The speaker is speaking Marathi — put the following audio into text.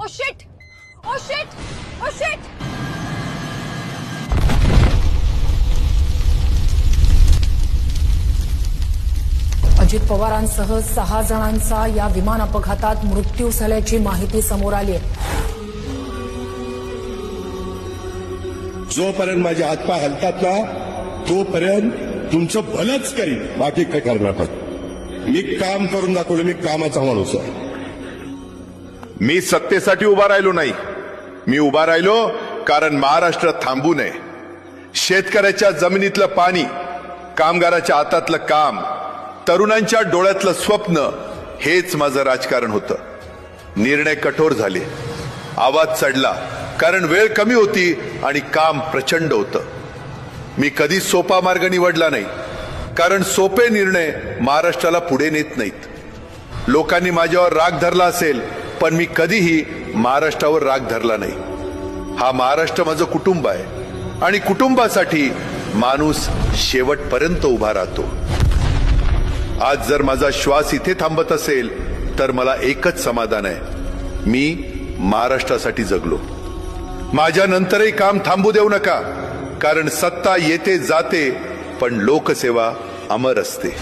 Shit, oh shit, oh shit. Ajit पवारांसह 6 जणांचा या विमान अपघातात मृत्यू झाल्याची माहिती समोर आली आहे. जोपर्यंत माझे हातपाय हलतात ना तोपर्यंत तुमचं भलंच करीन, बाकी काय करणार नाही. मी काम करून दाखवलं, मी कामाचा माणूस आहे. मी सत्तेसाठी उभा राहिलो नाही, मी उभा राहिलो कारण महाराष्ट्र थांबू नये. शेतकऱ्याच्या जमिनीतलं पाणी, कामगाराच्या हातातलं काम, तरुणांच्या डोळ्यातलं स्वप्न, हेच माझं राजकारण होतं. निर्णय कठोर झाले, आवाज चढला, कारण वेळ कमी होती आणि काम प्रचंड होतं. मी कधी सोपा मार्ग निवडला नाही, कारण सोपे निर्णय महाराष्ट्राला पुढे नेत नाहीत. लोकांनी माझ्यावर राग धरला असेल, पण मी कधीही महाराष्ट्रावर राग धरला नाही. हा महाराष्ट्र माझं कुटुंब आहे आणि कुटुंबासाठी माणूस शेवटपर्यंत उभा राहतो. आज जर माझा श्वास इथे थांबत असेल तर मला एकच समाधान आहे, मी महाराष्ट्रासाठी जगलो. माझ्या नंतरही काम थांबू देऊ नका, कारण सत्ता येते जाते पण लोकसेवा अमर असते.